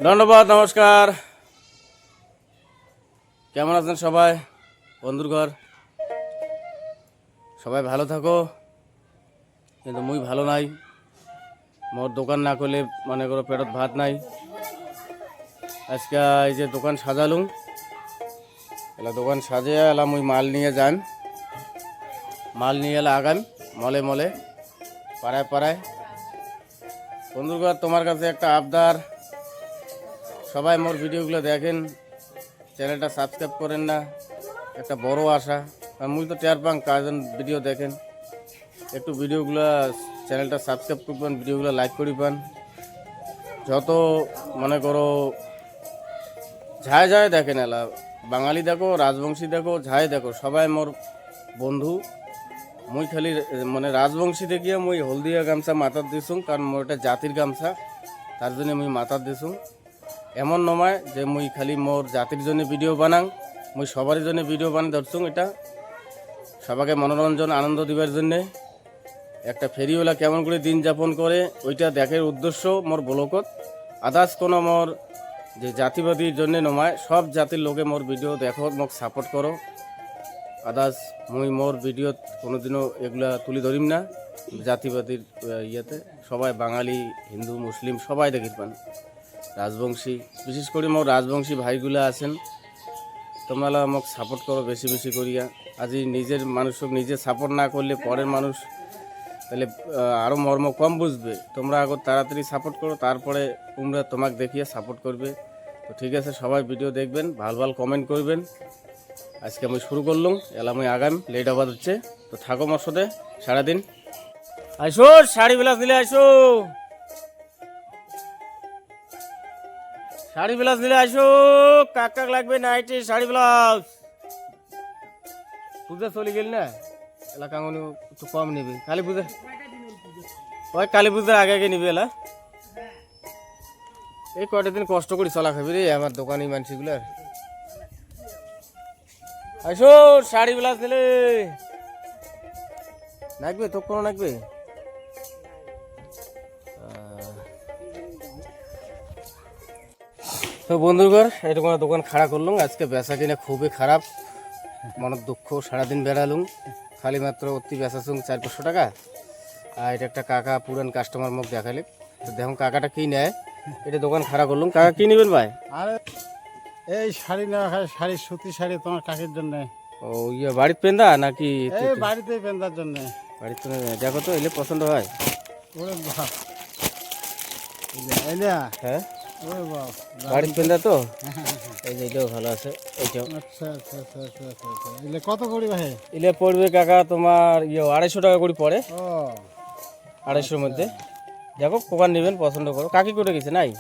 ধন্যবাদ, নমস্কার। কেমন আছেন সবাই? বন্ধুর ঘর সবাই ভালো থাকো, কিন্তু মুই ভালো নাই। মোর দোকান না করলে মনে করো পেটত ভাত নাই। আজকে এই যে দোকান সাজালুম, এলা দোকান সাজিয়ে এলা মুই মাল নিয়ে যান, মাল নিয়ে এলা আগাম মলে মলে পাড়ায় পাড়ায়। বন্ধুর ঘর তোমার কাছে একটা আবদার, সবাই মোর ভিডিওগুলো দেখেন, চ্যানেলটা সাবস্ক্রাইব করেন না, একটা বড় আশা। আর মুই তো টের পাং কাজন ভিডিও দেখেন, একটু ভিডিওগুলো চ্যানেলটা সাবস্ক্রাইব করবেন, ভিডিওগুলো লাইক করি পান। যত মনে করো ঝায় ঝায় দেখেন, এলা বাঙালি দেখো, রাজবংশী দেখো, ঝায় দেখো, সবাই মোর বন্ধু। মুই খালি মানে রাজবংশী দেখিয়ে মুই হলদিয়া গামছা মাথার দিছুং, কারণ মোর এটা জাতির গামছা, তার জন্য মুই মাথার দিছুং। এমন নয় যে মুই খালি মোর জাতির জন্য ভিডিও বানাং, মুই সবারই জন্য ভিডিও বানাই ধরছুং। এটা সবাইকে মনোরঞ্জন আনন্দ দিবার জন্যে, একটা ফেরিওয়ালা কেমন করে দিন যাপন করে ওইটা দেখার উদ্দেশ্য মোর ব্লগত। আদার্স কোনো মোর যে জাতিবাদীর জন্যে নয়, সব জাতির লোকে মোর ভিডিও দেখো, মোক সাপোর্ট করো। আদার্স মুই মোর ভিডিওত কোনোদিনও এগুলা তুলি ধরিম না জাতিবাদীর ইয়েতে। সবাই বাঙালি, হিন্দু, মুসলিম সবাই দেখির পান, রাজবংশী, বিশেষ করে মোর রাজবংশী ভাইগুলা আছেন, তোমরা মোক সাপোর্ট করো বেশি বেশি করিয়া। আজি নিজের মানুষক নিজে সাপোর্ট না করলে পরের মানুষ তাহলে আরও মর্ম কম বুঝবে। তোমরা আগর তাড়াতাড়ি সাপোর্ট করো, তারপরে তোমরা তোমাকে দেখিয়ে সাপোর্ট করবে। তো ঠিক আছে, সবাই ভিডিও দেখবেন, ভালো ভালো কমেন্ট করবেন। আজকে আমি শুরু করলাম, এলা আমি আগাম লেট আবাদ হচ্ছে। তো থাকো মোর সাথে সারাদিন। আইসো শাড়ি বিলাস দিলে, আইসো শাড়ি ব্লাউজ দিলে, আইসো কাক কাক লাগবে নাইটি শাড়ি ব্লাউজ। পূজা চলে গেল না, এলাকা একটু কম নিবি। কালী পূজা, ওই কালী পূজার আগে আগে নিবি। এলা এই কয়টা দিন কষ্ট করে চলা খাবি রে আমার দোকানি মানসিগুলার। আইসো শাড়ি ব্লাউজ দিলে নাকবে তো, কোনো নাকবে। তো বন্ধুগণ, এরকম দোকান খাড়া করলুম। আজকে বেচা কিনা খুবই খারাপ, মনের দুঃখ। সারাদিন বেড়ালুম, খালি মাত্র অতি বেচাছুম 400-500 টাকা। আর এটা একটা কাকা পুরান কাস্টমার মুখ দেখালে। তো দেখুন কাকাটা কি নেয়, এটা দোকান খাড়া করলুম। কাকা কি নেবেন ভাই? আরে এই শাড়ি না, শাড়ি সুতি শাড়ি তোমার কাকের জন্য। ও ইয়ে বাড়িতে পেন্দা নাকি? এই বাড়িতে পেন্দার জন্য। বাড়িতে দেখো তো, এলে পছন্দ হয়। ওরে বাপ, এলিয়া হ্যাঁ ওরে বাপ, বাড়িতে পেন্দা তো। এই যে এটাও ভালো আছে, এইটাও। আচ্ছা আচ্ছা আচ্ছা আচ্ছা আচ্ছা। এলে কত করি ভাই? এলে পড়বে কাকা তোমার 250 টাকা করে পড়ে। ও 250-এর মধ্যে দেখো, কোকান নেবেন পছন্দ করো। কাকি করে গেছে নাই?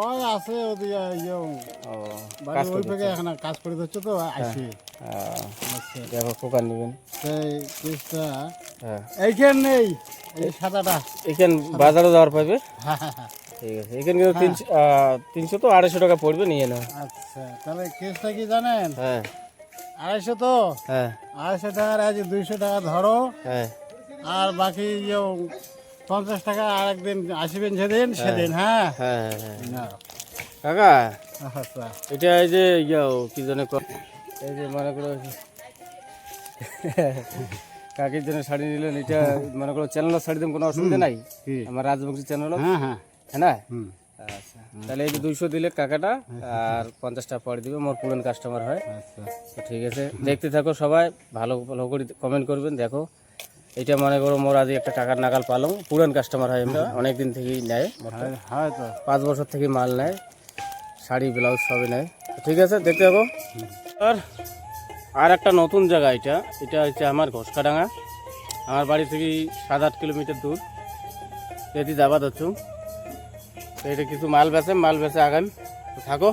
ওই আছে ওদিকে ইয়ে ও বাড়ি ওই থেকে এখন কাজ করে দিচ্ছে তো আসি। আচ্ছা দেখো কোকান নেবেন। সেই কেসটা হ্যাঁ এইখান নেই, এই সাদাটা এখান বাজারে যাওয়ার পাবে। হ্যাঁ হ্যাঁ হ্যাঁ। ঠিক আছে, এখানে কিন্তু 300 তো 250 টাকা পড়বে, নিয়ে নাও। আচ্ছা তাহলে কেসটা কি জানেন? হ্যাঁ 250 তো, হ্যাঁ 250 টাকার আজ 200 টাকা ধরো, হ্যাঁ আর বাকি 50 টাকা আর একদিন আসবেন সেদিন। হ্যাঁ হ্যাঁ হ্যাঁ নাও। কাকা আচ্ছা এটা এই যে কি জানে এই যে মনে করো কাকির জন্য শাড়ি নিলেন, এটা মনে করো চ্যানেলের শাড়ি দেন, কোনো অসুবিধা নাই। কি? আমার রাজবংশী চ্যানেল। হ্যাঁ হ্যাঁ হ্যাঁ না? হুম আচ্ছা, তাহলে এই যে 200 দিলে কাকাটা, আর 50 টাকা পরে দিবে, মোর পুরান কাস্টমার হয়। আচ্ছা তো ঠিক আছে, দেখতে থাকো সবাই, ভালো ভালো করে কমেন্ট করবেন। দেখো এটা মনে করো মোর আজ একটা টাকার নাগাল পালং, পুরান কাস্টমার হয়, আমরা অনেক দিন থেকেই নেয়, হয় তো 5 বছর থেকে মাল নেয়, শাড়ি ব্লাউজ সবই নেয়। তো ঠিক আছে, দেখতে থাকো। আর একটা নতুন জায়গা, এটা এটা হচ্ছে আমার ঘোষকাডাঙ্গা। আমার বাড়ি থেকে 7-8 কিলোমিটার দূর, যেটি যাবা ধরছু। তো এটা কিছু মাল বেচে আগাম। তো থাকো,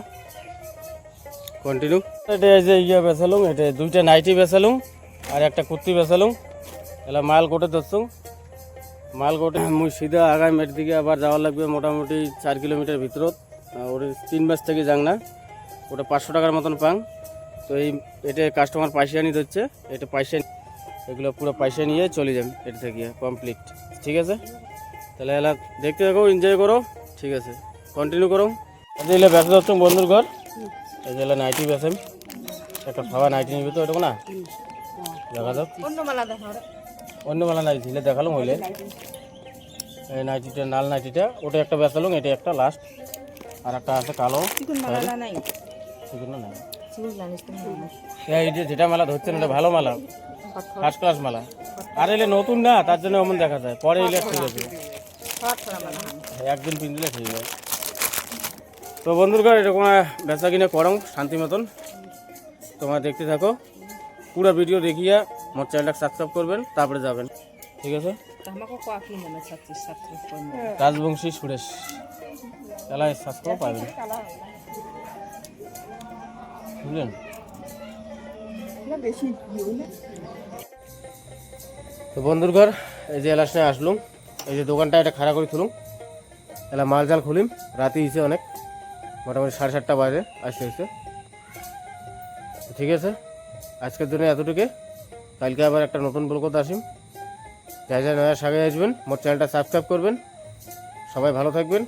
কন্টিনিউ। এটা এই যে বেচালুম, এটা 2টা নাইটি বেচালুম আর একটা কুর্তি বেচালুম। এলা মাল গোটে ধরছুম, মাল গোটে মুই সিধা আগাম এর দিকে আবার যাওয়া লাগবে মোটামুটি 4 কিলোমিটার ভিতরত। ওর 3 মাস থেকে যাং না, ওটা 500 টাকার মতন পাং। তো এটা কাস্টমার পয়সা নিতে হচ্ছে, এটা পয়সা এগুলো পুরো পয়সা নিয়ে চলে যান এটা থেকে কমপ্লিট। ঠিক আছে, তাহলে এলা দেখতে থাকো, এনজয় করো। ঠিক আছে, কন্টিনিউ করো। এই যে ব্যস্ত হচ্ছে বন্ধুর ঘর, এই যে নাইটি বেসেম, একটা খাওয়া নাইটি নিবি তো এরকম না, দেখা যাক অন্য মেলা নাই ঝিলে দেখালাম হইলে এই নাইটিটা লাল নাইটিটা ওটা একটা বেচালাম, এটা একটা লাস্ট, আর একটা আছে কালো সেগুলো নাই। এই যে যেটা মালা ধরছেন এটা ভালো মালা, ফার্স্ট ক্লাস মালা, আর এলে নতুন না তার জন্য এমন দেখা যায়, পরে এলে ঠিক আছে, একদিন পিনলে ঠিক যায়। তো বন্ধুরা এরকম বেচা কিনে করো শান্তি মতন, তোমরা দেখতে থাকো, পুরো ভিডিও দেখিয়া আমার চ্যানেলটা সাবস্ক্রাইব করবেন, তারপরে যাবেন, ঠিক আছে। রাজবংশী সুরেশ তাহলে সাবস্ক্রাইব পাবেন, বুঝলেন। তো বন্ধুর ঘর এই যে এলাসটায় আসলুম, এই যে দোকানটা এটা খাড়া করে তুলুম, এলা মাল জাল খুলিম, রাতে হিসে অনেক, মোটামুটি 7:30 বাজে আসতে আসতে, ঠিক আছে। আজকের জন্য এতটুকু, কালকে আবার একটা নতুন ব্লগত আসিম, যা যা নয়া সাগে আসবেন, মোর চ্যানেলটা সাবস্ক্রাইব করবেন, সবাই ভালো থাকবেন।